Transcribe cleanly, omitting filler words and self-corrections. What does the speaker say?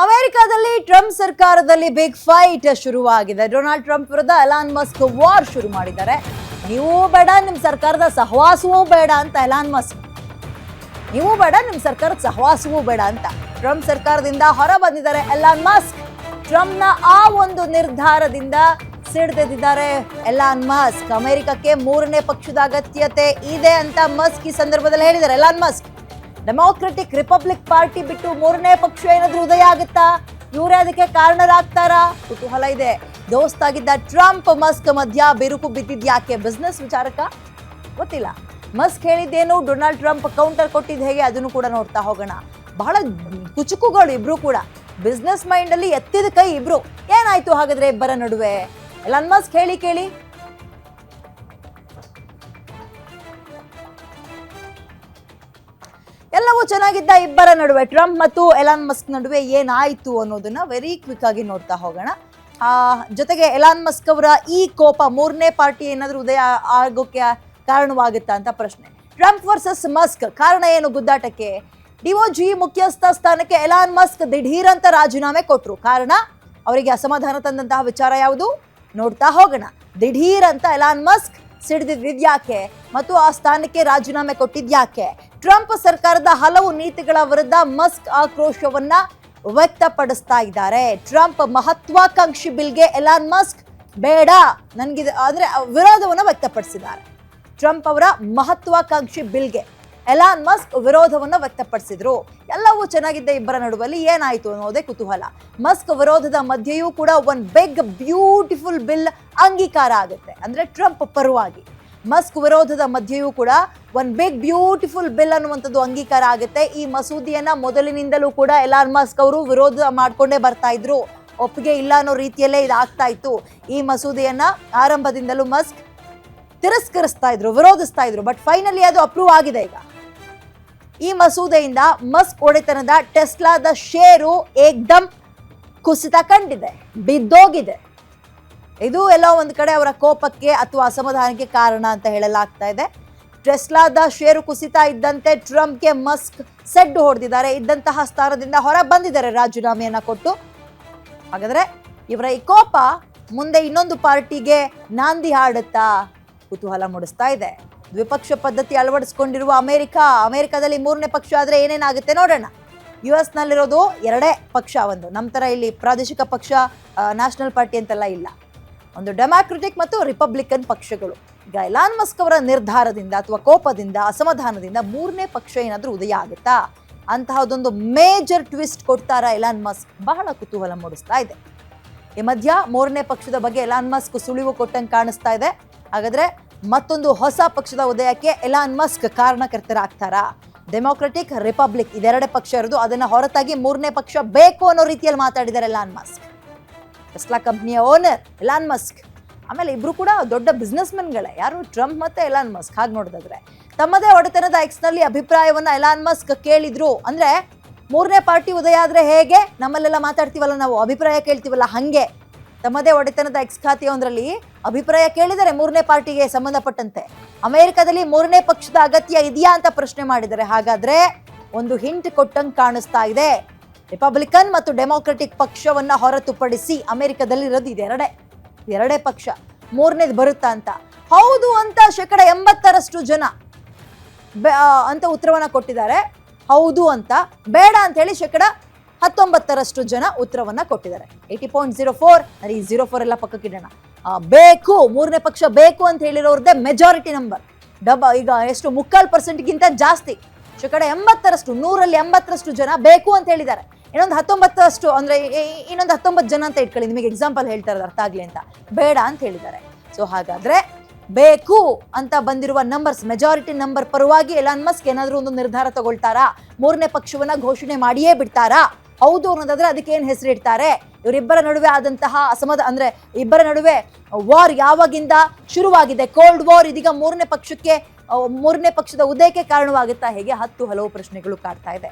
ಅಮೆರಿಕದಲ್ಲಿ ಟ್ರಂಪ್ ಸರ್ಕಾರದಲ್ಲಿ big fight ಶುರುವಾಗಿದೆ. ಡೊನಾಲ್ಡ್ ಟ್ರಂಪ್ ವಿರುದ್ಧ ಎಲಾನ್ ಮಸ್ಕ್ ವಾರ್ ಶುರು ಮಾಡಿದ್ದಾರೆ. ನೀವು ಬೇಡ, ನಿಮ್ ಸರ್ಕಾರದ ಸಹವಾಸವೂ ಬೇಡ ಅಂತ ಎಲಾನ್ ಮಸ್ಕ್. ನೀವು ಬೇಡ, ನಿಮ್ ಸರ್ಕಾರದ ಸಹವಾಸವೂ ಬೇಡ ಅಂತ ಟ್ರಂಪ್ ಸರ್ಕಾರದಿಂದ ಹೊರ ಬಂದಿದ್ದಾರೆ ಎಲಾನ್ ಮಸ್ಕ್. ಟ್ರಂಪ್ನ ಆ ಒಂದು ನಿರ್ಧಾರದಿಂದ ಸಿಡಿದಿದ್ದಾರೆ ಎಲಾನ್ ಮಸ್ಕ್. ಅಮೆರಿಕಕ್ಕೆ ಮೂರನೇ ಪಕ್ಷದ ಅಗತ್ಯತೆ ಇದೆ ಅಂತ ಮಸ್ಕ್ ಈ ಸಂದರ್ಭದಲ್ಲಿ ಹೇಳಿದ್ದಾರೆ. Elon Musk democratic republic party ಬಿಟ್ಟು ಮೂರನೇ ಪಕ್ಷ ಏನಾದ್ರೂ ಉದಯ ಆಗುತ್ತಾ? ಇವರೇ ಅದಕ್ಕೆ ಕಾರಣರಾಗ್ತಾರಾ? ಕುತೂಹಲ ಇದೆ. ದೋಸ್ತಾಗಿದ್ದ ಟ್ರಂಪ್ ಮಸ್ಕ್ ಮಧ್ಯ ಬಿರುಕು ಬಿದ್ದಿದ್ಯಾಕೆ? ಬಿಸ್ನೆಸ್ ವಿಚಾರಕ್ಕ? ಗೊತ್ತಿಲ್ಲ. ಮಸ್ಕ್ ಹೇಳಿದ್ದೇನು, ಡೊನಾಲ್ಡ್ ಟ್ರಂಪ್ ಕೌಂಟರ್ ಕೊಟ್ಟಿದ್ದು ಹೇಗೆ, ಅದನ್ನು ಕೂಡ ನೋಡ್ತಾ ಹೋಗೋಣ. ಬಹಳ ಕುಚುಕುಗಳು ಇಬ್ರು ಕೂಡ. ಬಿಸ್ನೆಸ್ ಮೈಂಡ್ ಅಲ್ಲಿ ಎತ್ತಿದ ಕೈ ಇಬ್ರು. ಏನಾಯ್ತು ಹಾಗಾದ್ರೆ ಇಬ್ಬರ ನಡುವೆ? ಎಲಾನ್ ಮಸ್ಕ್ ಹೇಳಿ ಕೇಳಿ. ಎಲ್ಲವೂ ಚೆನ್ನಾಗಿದ್ದ ಇಬ್ಬರ ನಡುವೆ, ಟ್ರಂಪ್ ಮತ್ತು ಎಲಾನ್ ಮಸ್ಕ್ ನಡುವೆ ಏನಾಯ್ತು ಅನ್ನೋದನ್ನ ವೆರಿ ಕ್ವಿಕ್ ಆಗಿ ನೋಡ್ತಾ ಹೋಗೋಣ. ಜೊತೆಗೆ ಎಲಾನ್ ಮಸ್ಕ್ ಅವರ ಈ ಕೋಪ ಮೂರನೇ ಪಾರ್ಟಿ ಏನಾದ್ರೂ ಉದಯ ಆಗೋಕೆ ಕಾರಣವಾಗುತ್ತಾ ಅಂತ ಪ್ರಶ್ನೆ. ಟ್ರಂಪ್ ವರ್ಸಸ್ ಮಸ್ಕ್, ಕಾರಣ ಏನು ಗುದ್ದಾಟಕ್ಕೆ? ಡಿಒಜಿ ಮುಖ್ಯಸ್ಥ ಸ್ಥಾನಕ್ಕೆ ಎಲಾನ್ ಮಸ್ಕ್ ದಿಢೀರ್ ಅಂತ ರಾಜೀನಾಮೆ ಕೊಟ್ರು. ಕಾರಣ ಅವರಿಗೆ ಅಸಮಾಧಾನ ತಂದಂತಹ ವಿಚಾರ ಯಾವುದು ನೋಡ್ತಾ ಹೋಗೋಣ. ದಿಢೀರ್ ಅಂತ ಎಲಾನ್ ಮಸ್ಕ್ ಸಿಡಿದಿದ್ಯಾಕೆ ಮತ್ತು ಆ ಸ್ಥಾನಕ್ಕೆ ರಾಜೀನಾಮೆ ಕೊಟ್ಟಿದ್ಯಾಕೆ? ಟ್ರಂಪ್ ಸರ್ಕಾರದ ಹಲವು ನೀತಿಗಳ ವಿರುದ್ಧ ಮಸ್ಕ್ ಆಕ್ರೋಶವನ್ನ ವ್ಯಕ್ತಪಡಿಸ್ತಾ ಇದ್ದಾರೆ. ಟ್ರಂಪ್ ಮಹತ್ವಾಕಾಂಕ್ಷಿ ಬಿಲ್ಗೆ ಎಲಾನ್ ಮಸ್ಕ್ ಬೇಡ ನನ್ಗಿದೆ ಅಂದ್ರೆ ವಿರೋಧವನ್ನ ವ್ಯಕ್ತಪಡಿಸಿದ್ದಾರೆ. ಟ್ರಂಪ್ ಅವರ ಮಹತ್ವಾಕಾಂಕ್ಷಿ ಬಿಲ್ಗೆ ಎಲಾನ್ ಮಸ್ಕ್ ವಿರೋಧವನ್ನ ವ್ಯಕ್ತಪಡಿಸಿದ್ರು. ಎಲ್ಲವೂ ಚೆನ್ನಾಗಿದ್ದ ಇಬ್ಬರ ನಡುವಲ್ಲಿ ಏನಾಯ್ತು ಅನ್ನೋದೇ ಕುತೂಹಲ. ಮಸ್ಕ್ ವಿರೋಧದ ಮಧ್ಯೆಯೂ ಕೂಡ ಒಂದು ಬಿಗ್ ಬ್ಯೂಟಿಫುಲ್ ಬಿಲ್ ಅಂಗೀಕಾರ ಆಗುತ್ತೆ. ಅಂದ್ರೆ ಟ್ರಂಪ್ ಪರವಾಗಿ ಮಸ್ಕ್ ವಿರೋಧದ ಮಧ್ಯೆಯೂ ಕೂಡ ಒಂದು ಬಿಗ್ ಬ್ಯೂಟಿಫುಲ್ ಬಿಲ್ ಅನ್ನುವಂಥದ್ದು ಅಂಗೀಕಾರ ಆಗುತ್ತೆ. ಈ ಮಸೂದೆಯನ್ನ ಮೊದಲಿನಿಂದಲೂ ಕೂಡ ಎಲಾನ್ ಮಸ್ಕ್ ಅವರು ವಿರೋಧ ಮಾಡ್ಕೊಂಡೇ ಬರ್ತಾ ಇದ್ರು. ಒಪ್ಪಿಗೆ ಇಲ್ಲ ಅನ್ನೋ ರೀತಿಯಲ್ಲೇ ಇದಾಗ್ತಾ ಇತ್ತು. ಈ ಮಸೂದೆಯನ್ನ ಆರಂಭದಿಂದಲೂ ಮಸ್ಕ್ ತಿರಸ್ಕರಿಸ್ತಾ ಇದ್ರು, ವಿರೋಧಿಸ್ತಾ ಇದ್ರು. ಬಟ್ ಫೈನಲಿ ಅದು ಅಪ್ರೂವ್ ಆಗಿದೆ. ಈಗ ಈ ಮಸೂದೆಯಿಂದ ಮಸ್ಕ್ ಒಡೆತನದ ಟೆಸ್ಲಾದ ಷೇರು ಏಕ್ದಮ್ ಕುಸಿತ ಕಂಡಿದೆ, ಬಿದ್ದೋಗಿದೆ. ಇದು ಎಲ್ಲೋ ಒಂದು ಕಡೆ ಅವರ ಕೋಪಕ್ಕೆ ಅಥವಾ ಅಸಮಾಧಾನಕ್ಕೆ ಕಾರಣ ಅಂತ ಹೇಳಲಾಗ್ತಾ ಇದೆ. ಟೆಸ್ಲಾದ ಷೇರು ಕುಸಿತ ಇದ್ದಂತೆ ಟ್ರಂಪ್ಗೆ ಮಸ್ಕ್ ಸೆಡ್ಡು ಹೊಡೆದಿದ್ದಾರೆ. ಇದ್ದಂತಹ ಸ್ಥಾನದಿಂದ ಹೊರ ಬಂದಿದ್ದಾರೆ ರಾಜೀನಾಮೆಯನ್ನ ಕೊಟ್ಟು. ಹಾಗಾದ್ರೆ ಇವರ ಈ ಕೋಪ ಮುಂದೆ ಇನ್ನೊಂದು ಪಾರ್ಟಿಗೆ ನಾಂದಿ ಹಾಡುತ್ತಾ? ಕುತೂಹಲ ಮೂಡಿಸ್ತಾ ಇದೆ. ದ್ವಿಪಕ್ಷ ಪದ್ಧತಿ ಅಳವಡಿಸಿಕೊಂಡಿರುವ ಅಮೆರಿಕದಲ್ಲಿ ಮೂರನೇ ಪಕ್ಷ ಆದ್ರೆ ಏನೇನಾಗುತ್ತೆ ನೋಡೋಣ. US ನಲ್ಲಿರೋದು ಎರಡೇ ಪಕ್ಷ. ಒಂದು ನಮ್ಮ ತರ ಇಲ್ಲಿ ಪ್ರಾದೇಶಿಕ ಪಕ್ಷ, ನ್ಯಾಷನಲ್ ಪಾರ್ಟಿ ಅಂತೆಲ್ಲ ಇಲ್ಲ. ಒಂದು ಡೆಮಾಕ್ರೆಟಿಕ್ ಮತ್ತು ರಿಪಬ್ಲಿಕನ್ ಪಕ್ಷಗಳು. ಈಗ ಎಲಾನ್ ಮಸ್ಕ್ ಅವರ ನಿರ್ಧಾರದಿಂದ ಅಥವಾ ಕೋಪದಿಂದ, ಅಸಮಾಧಾನದಿಂದ ಮೂರನೇ ಪಕ್ಷ ಏನಾದ್ರೂ ಉದಯ ಆಗುತ್ತಾ? ಅಂತಹದೊಂದು ಮೇಜರ್ ಟ್ವಿಸ್ಟ್ ಕೊಡ್ತಾರಾ ಎಲಾನ್ ಮಸ್ಕ್? ಬಹಳ ಕುತೂಹಲ ಮೂಡಿಸ್ತಾ ಇದೆ. ಈ ಮಧ್ಯ ಮೂರನೇ ಪಕ್ಷದ ಬಗ್ಗೆ ಎಲಾನ್ ಮಸ್ಕ್ ಸುಳಿವು ಕೊಟ್ಟಂಗೆ ಕಾಣಿಸ್ತಾ ಇದೆ. ಹಾಗಾದ್ರೆ ಮತ್ತೊಂದು ಹೊಸ ಪಕ್ಷದ ಉದಯಕ್ಕೆ ಎಲಾನ್ ಮಸ್ಕ್ ಕಾರಣಕರ್ತರಾಗ್ತಾರಾ? ಡೆಮೋಕ್ರೆಟಿಕ್, ರಿಪಬ್ಲಿಕ್ ಇದೆರಡೇ ಪಕ್ಷ ಇರೋದು. ಅದನ್ನ ಹೊರತಾಗಿ ಮೂರನೇ ಪಕ್ಷ ಬೇಕು ಅನ್ನೋ ರೀತಿಯಲ್ಲಿ ಮಾತಾಡಿದ್ದಾರೆ ಎಲಾನ್ ಮಸ್ಕ್. ಟೆಸ್ಲಾ ಕಂಪ್ನಿಯ ಓನರ್ ಎಲಾನ್ ಮಸ್ಕ್. ಆಮೇಲೆ ಇಬ್ರು ಕೂಡ ದೊಡ್ಡ ಬಿಸ್ನೆಸ್ ಮೆನ್ಗಳೇ, ಯಾರು? ಟ್ರಂಪ್ ಮತ್ತೆ ಎಲಾನ್ ಮಸ್ಕ್. ಹಾಗೆ ನೋಡಿದ್ರೆ ತಮ್ಮದೇ ಒಡೆತನದ ಎಕ್ಸ್ ನಲ್ಲಿ ಅಭಿಪ್ರಾಯವನ್ನ ಎಲಾನ್ ಮಸ್ಕ್ ಕೇಳಿದ್ರು. ಅಂದ್ರೆ ಮೂರನೇ ಪಾರ್ಟಿ ಉದಯ ಆದ್ರೆ ಹೇಗೆ ನಮ್ಮಲ್ಲೆಲ್ಲ ಮಾತಾಡ್ತೀವಲ್ಲ, ನಾವು ಅಭಿಪ್ರಾಯ ಕೇಳ್ತೀವಲ್ಲ, ಹಂಗೆ ತಮ್ಮದೇ ಒಡೆತನದ ಎಕ್ಸ್ ಖಾತೆಯೊಂದರಲ್ಲಿ ಅಭಿಪ್ರಾಯ ಕೇಳಿದರೆ ಮೂರನೇ ಪಾರ್ಟಿಗೆ ಸಂಬಂಧಪಟ್ಟಂತೆ. ಅಮೆರಿಕದಲ್ಲಿ ಮೂರನೇ ಪಕ್ಷದ ಅಗತ್ಯ ಇದೆಯಾ ಅಂತ ಪ್ರಶ್ನೆ ಮಾಡಿದರೆ. ಹಾಗಾದ್ರೆ ಒಂದು ಹಿಂಟ್ ಕೊಟ್ಟಂಗೆ ಕಾಣಿಸ್ತಾ ಇದೆ. ರಿಪಬ್ಲಿಕನ್ ಮತ್ತು ಡೆಮೋಕ್ರೆಟಿಕ್ ಪಕ್ಷವನ್ನ ಹೊರತುಪಡಿಸಿ ಅಮೆರಿಕದಲ್ಲಿ ಇರೋದು ಎರಡೇ ಪಕ್ಷ. ಮೂರನೇದು ಬರುತ್ತಾ ಅಂತ? ಹೌದು ಅಂತ 80% ಜನ ಅಂತ ಉತ್ತರವನ್ನ ಕೊಟ್ಟಿದ್ದಾರೆ. ಹೌದು ಅಂತ. ಬೇಡ ಅಂತ ಹೇಳಿ 19% ಜನ ಉತ್ತರವನ್ನ ಕೊಟ್ಟಿದ್ದಾರೆ. 80.04 ಈ 04 ಎಲ್ಲ ಪಕ್ಕಕ್ಕಿಡೋಣ. ಬೇಕು, ಮೂರನೇ ಪಕ್ಷ ಬೇಕು ಅಂತ ಹೇಳಿರೋರ್ದೇ ಮೆಜಾರಿಟಿ ನಂಬರ್. ಈಗ ಎಷ್ಟು 3/4%ಗಿಂತ ಜಾಸ್ತಿ, 80%, 100ರಲ್ಲಿ 80% ಜನ ಬೇಕು ಅಂತ ಹೇಳಿದ್ದಾರೆ. ಇನ್ನೊಂದು 19% ಅಂದ್ರೆ ಇನ್ನೊಂದು 19 ಜನ ಅಂತ ಇಟ್ಕೊಳ್ಳಿ, ನಿಮಗೆ ಎಕ್ಸಾಂಪಲ್ ಹೇಳ್ತಾ ಇರೋದು ಅರ್ಥ ಆಗ್ಲಿ ಅಂತ, ಬೇಡ ಅಂತ ಹೇಳಿದ್ದಾರೆ. ಸೊ ಹಾಗಾದ್ರೆ ಬೇಕು ಅಂತ ಬಂದಿರುವ ನಂಬರ್ಸ್, ಮೆಜಾರಿಟಿ ನಂಬರ್ ಪರವಾಗಿ ಎಲಾನ್ ಮಸ್ಕ್ ಏನಾದ್ರೂ ಒಂದು ನಿರ್ಧಾರ ತಗೊಳ್ತಾರಾ? ಮೂರನೇ ಪಕ್ಷವನ್ನ ಘೋಷಣೆ ಮಾಡಿಯೇ ಬಿಡ್ತಾರಾ? ಹೌದು ಅನ್ನೋದಾದ್ರೆ ಅದಕ್ಕೆ ಏನ್ ಹೆಸರು ಇಡ್ತಾರೆ? ಇವರಿಬ್ಬರ ನಡುವೆ ಆದಂತಹ ಅಂದ್ರೆ ಇಬ್ಬರ ನಡುವೆ ವಾರ್ ಯಾವಾಗಿಂದ ಶುರುವಾಗಿದೆ, ಕೋಲ್ಡ್ ವಾರ್, ಇದೀಗ ಮೂರನೇ ಪಕ್ಷದ ಉದಯಕ್ಕೆ ಕಾರಣವಾಗುತ್ತಾ? ಹೇಗೆ ಹಲವು ಪ್ರಶ್ನೆಗಳು ಕಾಡ್ತಾ ಇದೆ.